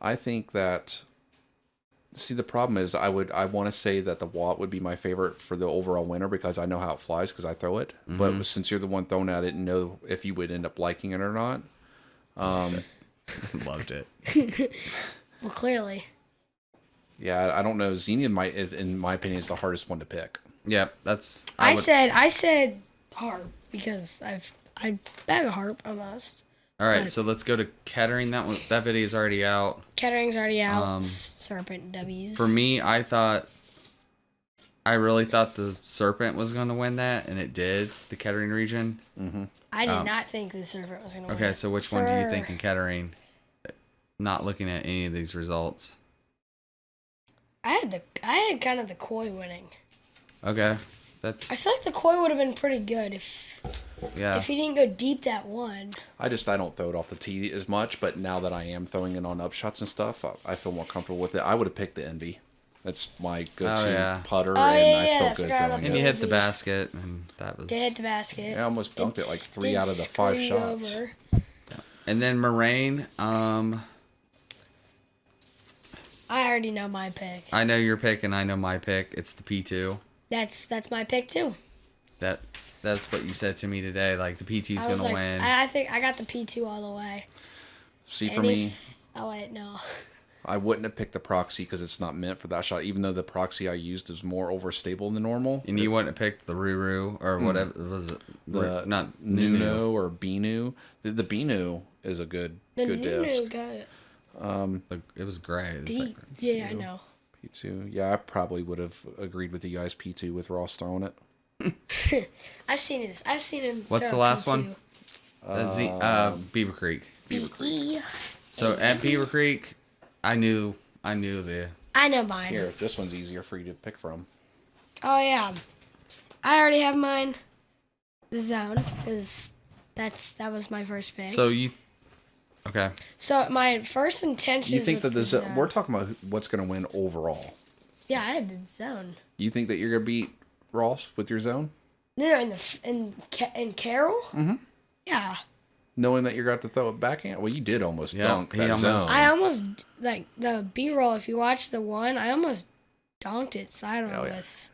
I think that. See, the problem is I want to say that the Watt would be my favorite for the overall winner because I know how it flies because I throw it. Mm-hmm. But since you're the one throwing it, I didn't know if you would end up liking it or not.
Loved it.
Well, clearly.
Yeah, I don't know. Xenia in my opinion, is the hardest one to pick.
Yep, that's.
I said harp because I bag a harp almost.
All right, so let's go to Kettering. That video is already out.
Kettering's already out. Serpent W's.
For me, I really thought the Serpent was going to win that, and it did. The Kettering region.
Mm-hmm.
I did not think the Serpent was going to win.
Okay, so which one do you think in Kettering? Not looking at any of these results.
I had kind of the Koi winning.
Okay,
I feel like the Koi would have been pretty good if he didn't go deep that one.
I don't throw it off the tee as much, but now that I am throwing it on upshots and stuff, I feel more comfortable with it. I would have picked the Envy. That's my go-to putter, and I feel good throwing it.
And you hit the basket, and that was.
They hit the basket.
I almost dunked it like 3 out of the 5 shots.
Over.
And then Moraine.
I already know my pick.
I know your pick, and I know my pick. It's the P2.
That's my pick too.
That's what you said to me today. Like the P2's gonna win.
I think I got the P2 all the way.
See, for me,
no.
I wouldn't have picked the proxy because it's not meant for that shot. Even though the proxy I used is more overstable than normal.
And you wouldn't have picked the Ruru or whatever was it?
Not Nuno or Binu. The Binu is a good disc.
It was great.
Deep. Yeah, I know.
P2. Yeah, I probably would have agreed with you guys. P2 with Ross throwing it.
I've seen him.
What's the last one? Beaver Creek. So at Beaver Creek, I knew mine.
Here, this one's easier for you to pick from.
Oh yeah, I already have mine. The zone, because That was my first pick.
So you, okay.
So my first intention.
You think that this? We're talking about what's going to win overall.
Yeah, I had the zone.
You think that you're going to beat Ross with your zone?
No, in Carroll.
Mm-hmm.
Yeah.
Knowing that you're going to have to throw it backhand? Well, you did almost dunk that zone.
I almost, like, the B-roll, if you watch the one, I almost donked it sidearm with.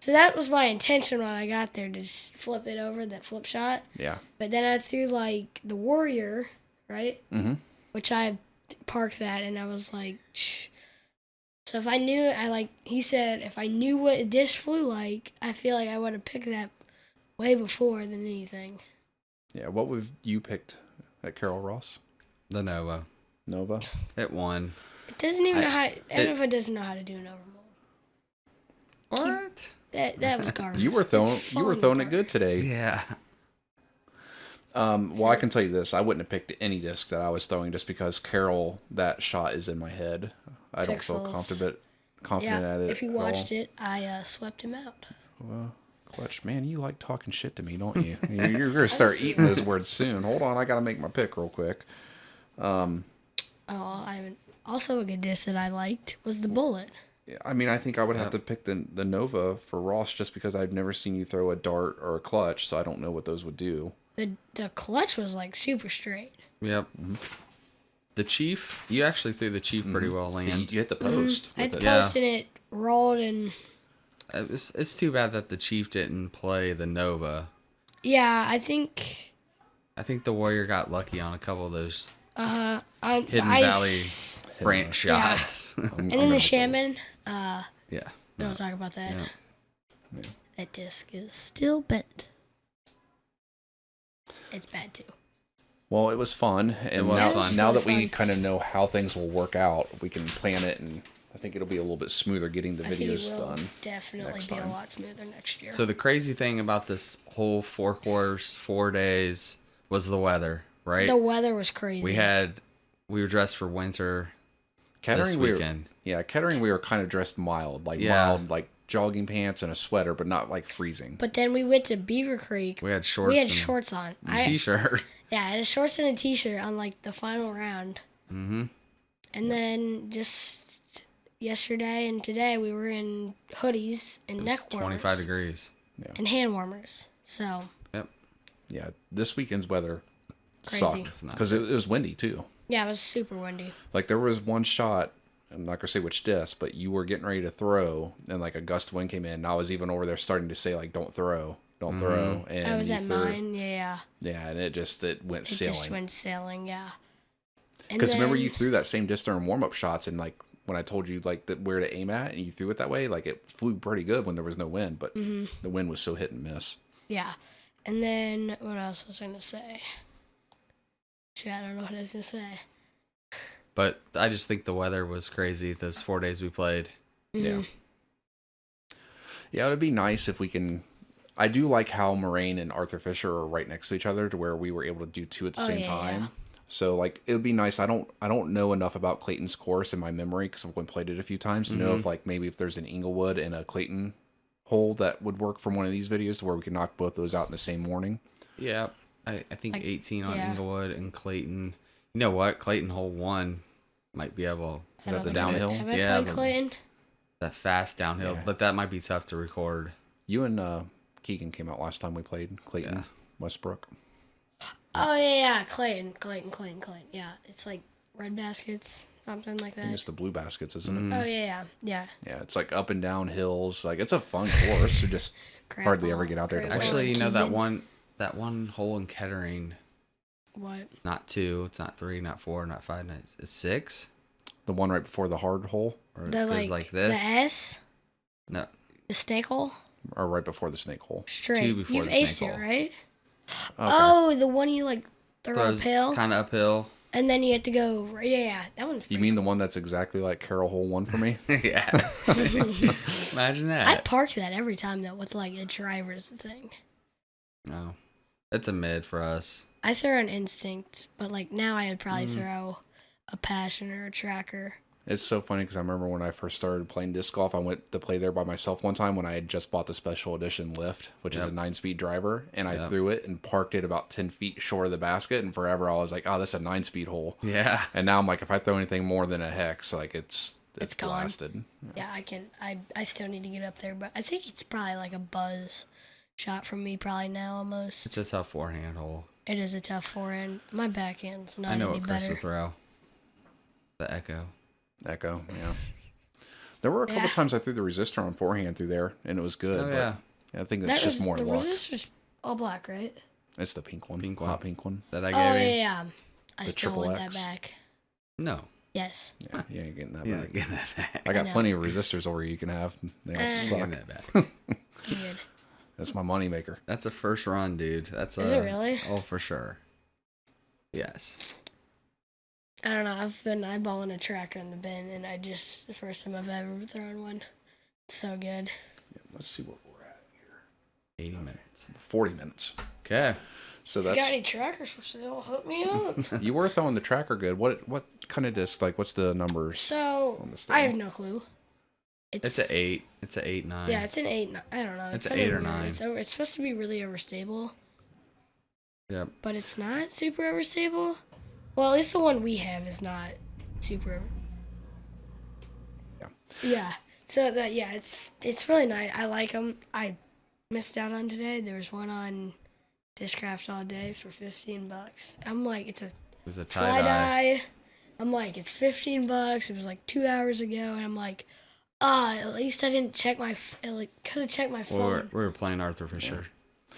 So that was my intention when I got there, to just flip it over, that flip shot.
Yeah.
But then I threw, like, the Warrior, right?
Mm-hmm.
Which I parked that, and I was like, shh. So if I knew, he said, if I knew what a disc flew like, I feel like I would have picked that way before than anything.
Yeah, what would you picked at Carroll, Ross?
The Nova.
Nova?
It won.
It doesn't even know how to, if it doesn't know how to do an overmold.
What?
That was garbage.
You were throwing it good today.
Yeah.
Well, I can tell you this. I wouldn't have picked any disc that I was throwing just because Carroll, that shot is in my head. I don't feel confident at it.
If you watched it, I swept him out.
Well, Clutch, man, you like talking shit to me, don't you? You're going to start eating those words soon. Hold on, I got to make my pick real quick.
Also a good disc that I liked was the Bullet.
I mean, I think I would have to pick the Nova for Ross just because I've never seen you throw a dart or a clutch, so I don't know what those would do.
The clutch was like super straight.
Yep. Mm-hmm. The Chief, you actually threw the Chief pretty well, Land.
You hit the post.
I hit the post and it rolled and...
It's too bad that the Chief didn't play the Nova.
Yeah, I think
the Warrior got lucky on a couple of those Hidden
Valley
branch shots.
And then the Shaman,
yeah.
we don't talk about that.
Yeah.
That disc is still bent. It's bad too.
Well, it was fun, and now that we kind of know how things will work out, we can plan it, and I think it'll be a little bit smoother getting the videos done.
Definitely be a lot smoother next year.
So the crazy thing about this whole 4 quarters, 4 days was the weather, right?
The weather was crazy.
We were dressed for winter
Kettering,
this weekend.
Kettering, we were kind of dressed mild, like jogging pants and a sweater, but not like freezing.
But then we went to Beaver Creek.
We had shorts.
We had shorts on.
A t-shirt.
Yeah, I had shorts and a t-shirt on like the final round.
Mm-hmm.
And then just yesterday and today we were in hoodies and neck warmers.
25 degrees.
Yeah.
And hand warmers. So.
Yep.
Yeah, this weekend's weather
crazy.
Sucked because it was windy too.
Yeah, it was super windy.
Like there was one shot, I'm not gonna say which disc, but you were getting ready to throw, and like a gust of wind came in. And I was even over there starting to say like, "Don't throw, don't throw." And
I was at mine, yeah.
Yeah, and it went sailing. It
just went sailing, yeah.
Because remember, you threw that same disc during warm up shots, and like when I told you like where to aim at, and you threw it that way, like it flew pretty good when there was no wind, but the wind was so hit and miss.
Yeah, and then what else was I gonna say? Shit, I don't know what I was gonna say.
But I just think the weather was crazy those 4 days we played.
Yeah. Yeah, it would be nice if we can. I do like how Moraine and Arthur Fisher are right next to each other to where we were able to do two at the same time. Yeah. So like it would be nice. I don't know enough about Clayton's course in my memory because I've only played it a few times to know if like maybe if there's an Inglewood and a Clayton hole that would work from one of these videos to where we could knock both those out in the same morning.
Yeah, I think like, 18 on Inglewood and Clayton. You know what? Clayton hole 1 might be able.
Is that the downhill?
Have I played Clayton?
That fast downhill, but that might be tough to record.
You and Keegan came out last time we played Clayton Westbrook.
Oh yeah, Clayton. Yeah, it's like red baskets, something like that.
I think it's the blue baskets, isn't it?
Oh yeah.
Yeah, it's like up and down hills. Like it's a fun course. You just hardly ever get out there.
Actually, you know that one hole in Kettering.
What?
Not 2. It's not 3. Not 4. Not 5. It's 6.
The one right before the hard hole,
or it goes like this.
The S.
No.
The snake hole.
Or right before the snake hole.
Straight.
2 before
You've
the
aced
snake
it,
hole.
right?
Okay.
Oh, the one you like throw uphill.
Kind of uphill.
And then you have to go. Yeah, that one's.
You mean the one that's exactly like Carroll Hole 1 for me?
Yes. Imagine that.
I park that every time though. What's like a driver's thing.
No, it's a mid for us.
I throw an instinct, but like now I would probably throw a passion or a tracker.
It's so funny because I remember when I first started playing disc golf, I went to play there by myself one time when I had just bought the special edition lift, which is a 9-speed driver, and I threw it and parked it about 10 feet short of the basket, and forever I was like, oh, that's a 9-speed hole.
Yeah.
And now I'm like, if I throw anything more than a hex, like it's
gone.
blasted.
Yeah, I still need to get up there, but I think it's probably like a buzz shot from me probably now almost.
It's a tough forehand hole.
It is a tough forehand. My backhand's not
I know
any
what Chris
better.
would throw. The Echo.
Echo, yeah. There were a couple times I threw the resistor on forehand through there, and it was good.
Oh, yeah.
I think that's just more
the
luck.
The resistor's all black, right?
It's the pink one.
Pink one.
Hot pink one.
That I
Oh,
gave you?
yeah. I
The
still want
XXX.
that back.
No.
Yes.
Yeah, you ain't getting that
Yeah,
back.
get that back.
I got
know.
plenty of resistors over you can have. They all suck.
Get that back.
I'm good.
That's my money maker.
That's a first run, dude. That's
Is it really?
Oh, for sure. Yes.
I don't know. I've been eyeballing a tracker in the bin, and the first time I've ever thrown one. It's so good.
Yeah, let's see what we're at here.
80 minutes.
40 minutes.
Okay.
So
If you
that's
got any trackers for sale, hook me up.
you were throwing the tracker good. What kind of disc? Like, what's the numbers?
So,
On this thing.
I have no clue.
It's an 8. It's an 8, 9.
Yeah, it's an 8. I don't know.
It's an
something
8 or
weird.
9.
It's supposed to be really overstable,
Yep.
but it's not super overstable. Well, at least the one we have is not super.
Yeah.
Yeah. So it's really nice. I like them. I missed out on today. There was one on Discraft all day for $15. I'm like, it's a
It was a
fly
tie-dye.
dye. I'm like, it's $15. It was like 2 hours ago, and I'm like, at least I didn't check my. Could have checked my phone.
We were playing Arthur Fisher.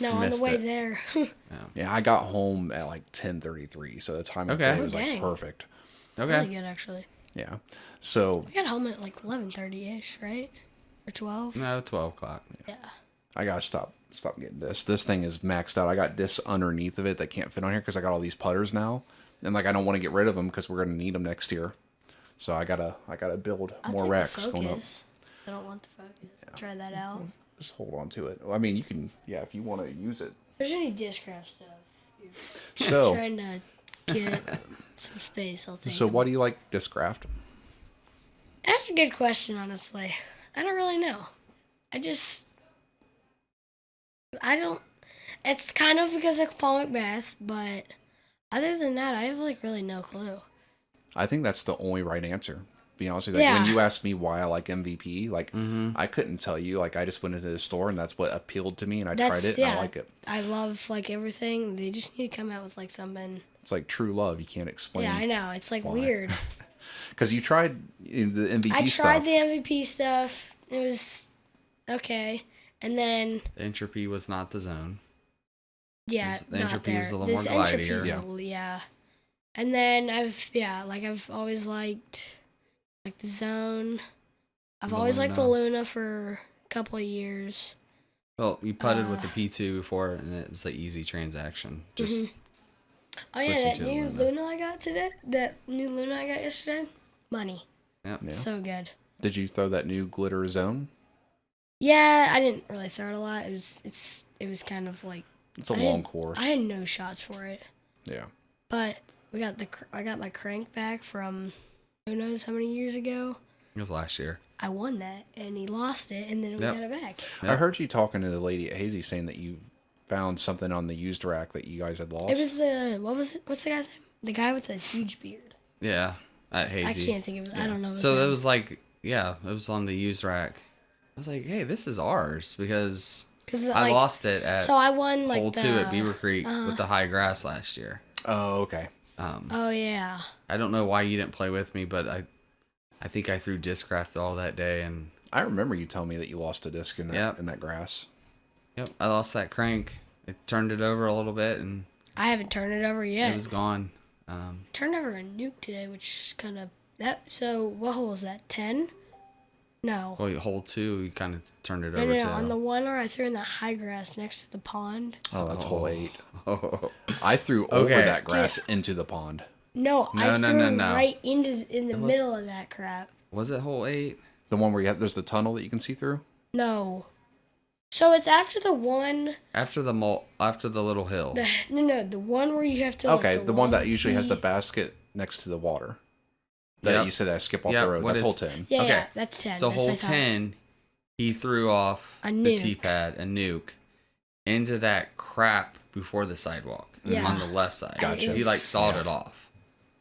No, on the
missed
way
it.
there.
Yeah, I got home at like 10:33, so the timing
Okay.
today
Oh,
was like
dang.
perfect.
Okay.
Really good, actually.
Yeah. So
We got home at like 11:30ish, right? Or 12?
No, 12 o'clock.
Yeah.
I gotta stop getting this. This thing is maxed out. I got discs underneath of it that can't fit on here because I got all these putters now, and like I don't want to get rid of them because we're gonna need them next year. So I gotta build
I'll
more
take
racks
the
going up.
focus. I don't want the focus. Try that out.
Just hold on to it. I mean, you can, if you want to use it.
If there's any Discraft stuff, you're
So,
trying to get some space, I'll take
so
them.
why do you like Discraft?
That's a good question, honestly. I don't really know. I don't. It's kind of because of Paul McBeth, but other than that, I have like really no clue.
I think that's the only right answer. Be honest with you, like, when
Yeah.
you asked me why I like MVP, like
Mm-hmm.
I couldn't tell you. Like I just went into the store and that's what appealed to me, and I
That's
tried it
yeah.
and I like it.
I love like everything. They just need to come out with like something.
It's like true love. You can't explain.
Yeah, I know. It's like
why.
weird.
Because you tried the MVP
I
stuff.
tried the MVP stuff. It was okay, and then
The entropy was not the zone.
yeah,
The
not
entropy
there.
was a little
This
more
entropy's
glidier.
yeah. And then I've always liked like the zone. I've
The
always liked the
Luna.
Luna for a couple of years.
Well, you putted with the P2 before, and it was the easy transaction. Just
Oh yeah,
switching
that
to the
new
Luna.
Luna I got today. That new Luna I got yesterday. Money.
Yep.
Yeah.
So good.
Did you throw that new glitter zone?
Yeah, I didn't really throw it a lot. It was kind of like
It's a
I
long
had-
course.
I had no shots for it,
Yeah.
but I got my crank back from who knows how many years ago.
It was last year.
I won that, and he lost it, and then we
Yep.
got it back.
I
Yep.
heard you talking to the lady at Hazy saying that you found something on the used rack that you guys had lost.
It was what's the guy's name? The guy with the huge beard.
Yeah, at Hazy.
I can't think of it. I don't know. his
So
name.
it was like, yeah, it was on the used rack. I was like, hey, this is ours because
'Cause,
I
like,
lost it at
So I won like
hole
the
2 at Beaver Creek with the high grass last year.
Oh, okay.
Oh yeah.
I don't know why you didn't play with me, but I think I threw Discraft all that day, and
I remember you telling me that you lost a disc in that
Yep.
in that grass.
yep, I lost that crank. It turned it over a little bit, and
I haven't turned it over yet.
it was gone.
Turned over a nuke today, which kind of that. So what hole is that? 10? No.
Well, hole 2, you kind of turned it
No,
over
no,
to.
no. On the one where I threw in the high grass next to the pond.
Oh, that's hole 8.
Oh.
I threw over
Okay.
that grass into the pond.
No, I
No,
threw
no, no.
right in the
was-
middle of that crap.
Was it hole 8?
The one where there's the tunnel that you can see through.
No. So it's after the one.
After the little hill.
The one where you have to.
Okay,
like,
the one that
long
usually has the
key-
basket next to the water. That
Yep.
you said I skip off
Yep,
the road.
what
That's
is-
hole 10.
Yeah,
Okay.
yeah, that's 10.
So
That's what
hole
I thought.
10, he threw off
A
the
nuke.
tee pad, a nuke, into that crap before the sidewalk
Yeah.
on the left side.
Gotcha.
He like sawed it off.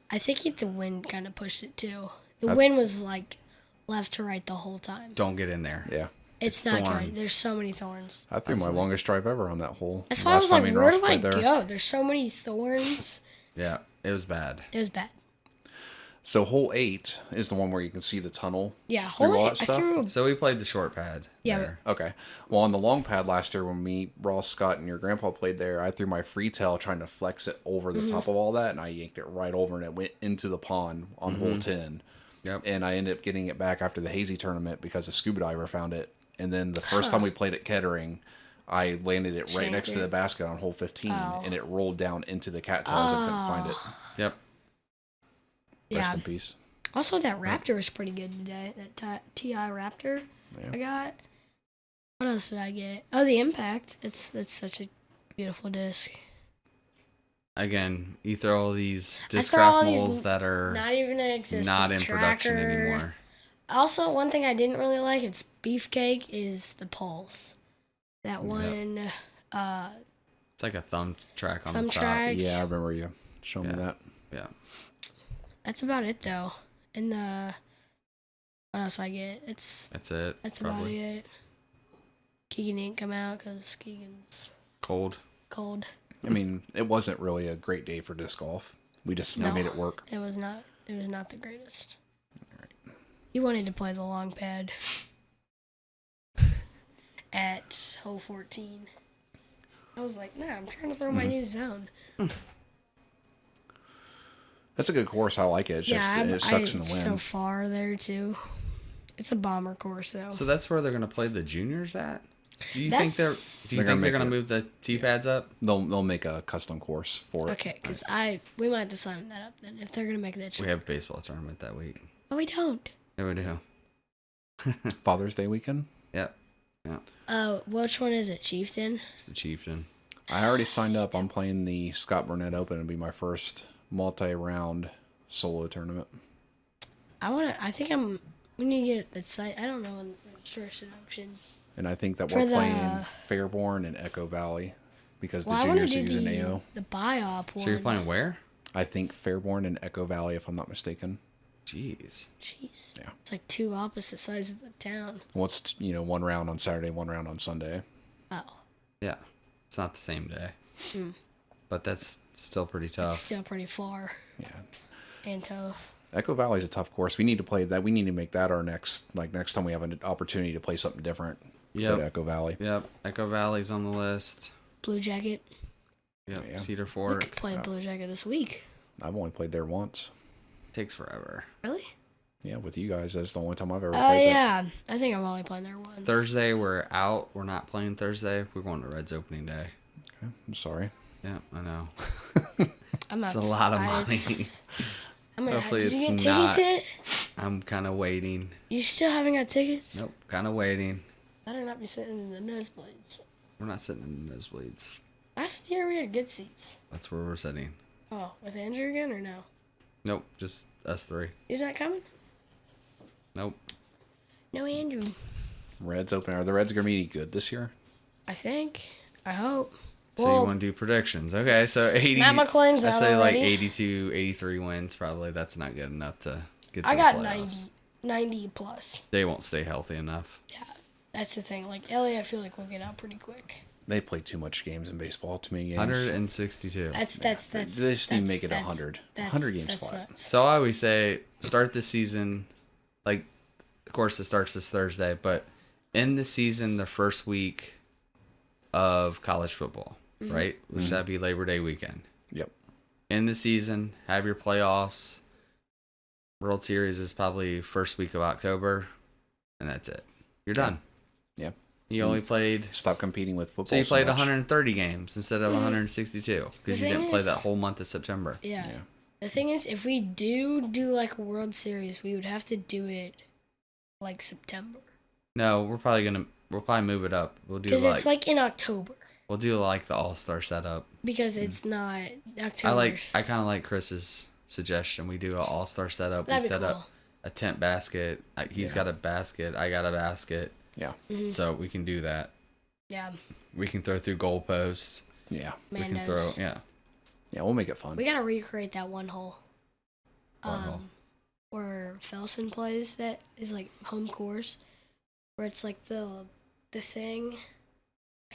I think the wind kind of pushed it too. The wind was like left to right the whole time.
Don't get in there.
Yeah.
It's not
thorns.
good. There's so many thorns.
I threw my longest drive ever on that hole.
That's why I was
Last time
like,
me and
where
Ross
do I
played there.
go? There's so many thorns.
Yeah, it was bad.
It was bad.
So hole 8 is the one where you can see the tunnel.
Yeah,
through all
holy,
that
I
stuff?
threw.
So we played the short pad.
Yeah.
there.
Okay. Well, on the long pad last year when me, Ross, Scott, and your grandpa played there, I threw my free tail trying to flex it over the top of all that, and I yanked it right over, and it went into the pond on hole 10.
Yep.
And I ended up getting it back after the hazy tournament because a scuba diver found it. And then the first time we played at Kettering, I landed it right
Shanked
next to
it.
the basket on hole 15,
Oh.
and it rolled down into the cattails and couldn't find it.
Yep.
Rest
Yeah.
in peace.
Also, that Raptor was pretty good today. That TI Raptor
Yeah.
I got. What else did I get? Oh, the Impact. That's such a beautiful disc.
Again, you throw all these
I
disc
throw all
golf
these
moles that are
Not even an existing
not in production
tracker.
anymore.
Also, one thing I didn't really like, it's Beefcake, is the pulse. That one,
It's like a thumb track on
thumb
the top.
track.
Yeah, I remember you showing me
Yeah.
that.
Yeah.
That's about it, though. And what else I get?
That's it.
That's
probably.
about it. Keegan didn't come out because Keegan's
Cold.
cold.
I mean, it wasn't really a great day for disc golf. We
No.
made it work.
It was not the greatest. He wanted to play the long pad at hole 14. I was like, nah, I'm trying to throw my new zone.
That's a good course. I like it. It's just it sucks in the
it's
wind.
so far there too. It's a bomber course though.
So that's where they're gonna play the juniors at? Do you
That's-
think they're
They're
gonna
gonna
move the tee pads up?
They'll make a custom course for it.
Okay, because we might have to sign that up then if they're gonna make that.
We have a baseball tournament that week.
Oh, we don't.
Yeah, we do.
Father's Day weekend.
Yep. Yeah.
Oh, which one is it, Chieftain?
It's the Chieftain.
I already signed up. I'm playing the Scott Burnett Open. It'll be my first multi-round solo tournament.
We need to get that site. I don't know the registration options.
And I think that
For
we're
the-
playing Fairborn and Echo Valley because
Well,
the
I want to
juniors
do
are using AO.
the buy-op one.
So you're playing where?
I think Fairborn and Echo Valley, if I'm not mistaken.
Jeez.
Jeez.
Yeah.
It's like two opposite sides of the town.
What's one round on Saturday, one round on Sunday.
Oh.
Yeah. It's not the same day.
Hmm.
But that's still pretty
It's
tough.
still pretty far
Yeah.
and tough.
Echo Valley's a tough course. We need to play that. We need to make that our next time we have an opportunity to play something different.
Yep.
Go to Echo Valley.
Yep. Echo Valley's on the list.
Blue Jacket.
Yep.
Yeah.
Cedar
We
Fork.
could play Blue Jacket this week.
I've only played there once.
Takes forever.
Really?
Yeah, with you guys. That's the only time I've ever
Oh,
played
yeah. I think I've only played there once.
Thursday we're out. We're not playing Thursday. We're going to Reds opening day.
Okay, I'm sorry.
Yeah, I know.
I'm not,
It's a lot of money.
I'm gonna,
Hopefully
did you get
it's
tickets
not.
yet?
I'm kind of waiting.
You still haven't got tickets?
Nope, kind of waiting.
Better not be sitting in the nosebleeds.
We're not sitting in the nosebleeds.
Last year we had good seats.
That's where we're sitting.
Oh, with Andrew again or no?
Nope, just us three.
He's not coming?
Nope.
No Andrew.
Reds open. Are the Reds going to be good this year?
I think. I hope.
So you want to do predictions? Okay, so 80.
Matt McClain's
I'd
out
say like
already.
82, 83 wins probably. That's not good enough to get to
I
the
got
playoffs.
90 plus.
They won't stay healthy enough.
Yeah, that's the thing. Like, Ellie, I feel like we'll get out pretty quick.
They play too much games in baseball. Too many games.
162.
That's
They just need to make it 100. 100 games
that's
flat.
nuts.
So I always say start the season, like, of course it starts this Thursday, but in the season, the first week of college football, right? Which that'd be Labor Day weekend.
Yep.
In the season, have your playoffs. World Series is probably first week of October, and that's it. You're done.
Yeah.
You only played.
Stop competing with football.
So you played
much.
130 games instead of 162 because you
thing
didn't play
is-
that whole month of September.
Yeah.
Yeah.
The thing is, if we do like a World Series, we would have to do it like September.
No, we'll probably move it up. We'll do
Because
like
it's like in October.
we'll do like the All-Star setup.
Because it's not October.
I kind of like Chris's suggestion. We do an all-star setup.
That'd
We
be
set
cool.
up a tent basket. He's got a basket. I got a basket.
Yeah.
So we can do that.
Yeah.
We can throw through goalposts.
Yeah.
We can
Mandos.
throw. Yeah.
Yeah, we'll make it fun.
We gotta recreate that one hole.
One hole.
Where Felsen plays, that is like home course, where it's like the thing.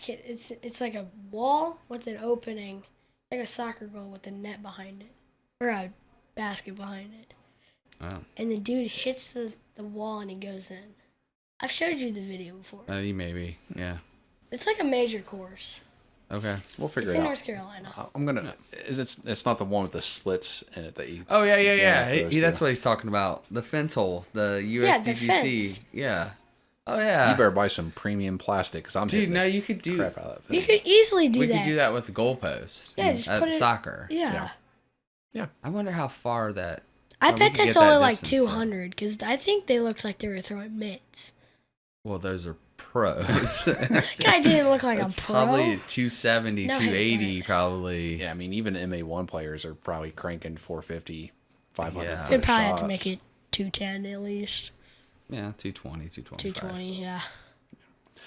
It's like a wall with an opening, like a soccer goal with a net behind it, or a basket behind it.
Oh.
And the dude hits the wall and he goes in. I've showed you the video before.
You maybe. Yeah.
It's like a major course.
Okay.
We'll figure
It's
it
in
out.
North Carolina.
I'm gonna. It's not the one with the slits in it that you.
Oh yeah.
Yeah,
That's what he's talking about. The fence hole. The
Yeah, the
USDGC.
fence.
Yeah. Oh yeah.
You better buy some premium plastic because I'm
Dude,
hitting
no,
the
you could do.
crap out of that
You
fence.
could easily do
We
that.
could do that with the goalpost.
Yeah, just
at
put it.
soccer.
Yeah.
Yeah.
I wonder how far that.
I
we
bet
could
that's
get that
only like
distance, though.
200 because I think they looked like they were throwing mitts.
Well, those are pros.
That guy didn't look like
That's
a pro.
probably 270,
No,
280, probably.
Yeah, I mean, even MA1 players are probably cranking 450, 500.
Yeah.
for
They'd
the
probably have to
shots.
make it 210 at least.
Yeah, 220, 225.
220, yeah.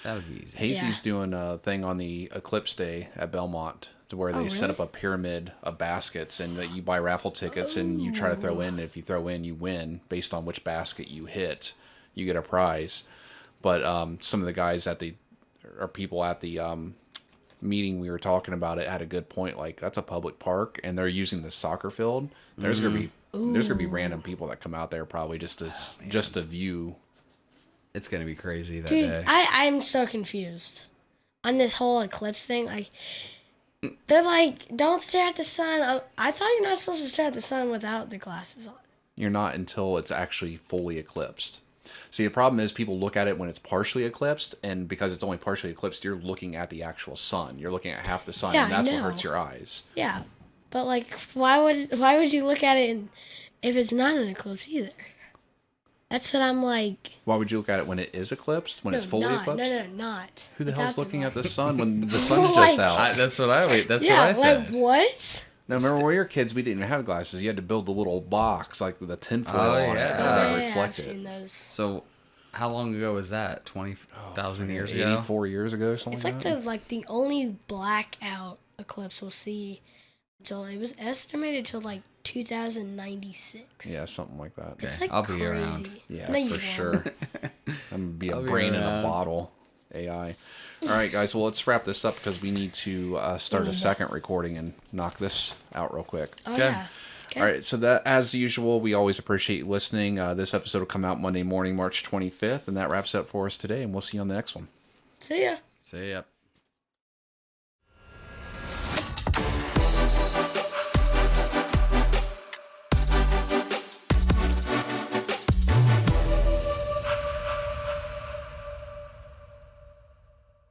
That would be easy.
Hazy's doing a thing on the Eclipse Day at Belmont to where they set
really?
up a pyramid of baskets and that you buy raffle tickets and you try to throw in. If you throw in, you win based on which basket you hit. You get a prize. But some of the guys people at the meeting we were talking about it had a good point. Like, that's a public park and they're using the soccer field. There's gonna be random people that come out there probably just to view.
It's going to be crazy that
Dude,
day.
I'm so confused on this whole eclipse thing. Like, they're like, don't stare at the sun. I thought you're not supposed to stare at the sun without the glasses on.
You're not until it's actually fully eclipsed. See, the problem is people look at it when it's partially eclipsed, and because it's only partially eclipsed, you're looking at the actual sun. You're looking at half the sun,
Yeah,
and that's
I
what
know.
hurts your eyes.
Yeah, but like, why would you look at it if it's not an eclipse either? That's what I'm like.
Why would you look at it when it is eclipsed? When it's fully eclipsed?
No, not.
Who the
Without
hell's looking at the
light.
sun when the sun's
Like-
just out?
That's what I
Yeah,
what I said.
like what?
Now, remember when we were kids, we didn't have glasses. You had to build a little box, like with a tinfoil
Oh,
on it,
yeah.
that
I've
reflected.
seen those.
So, how long ago was that? 20,000 years ago?
84 years ago, something
It's
like
like
that.
the only blackout eclipse we'll see until it was estimated till like 2096.
Yeah, something like that.
It's like
I'll be
crazy.
around.
Yeah,
No, you
for
won't.
sure. I'm gonna be a
I'll be
brain in a
around.
bottle. AI. All right, guys. Well, let's wrap this up because we need to start a second recording and knock this out real quick.
Oh
Okay.
yeah. Okay.
All right. So that, as usual, we always appreciate you listening. This episode will come out Monday morning, March 25th, and that wraps up for us today. And we'll see you on the next one.
See ya.
See ya.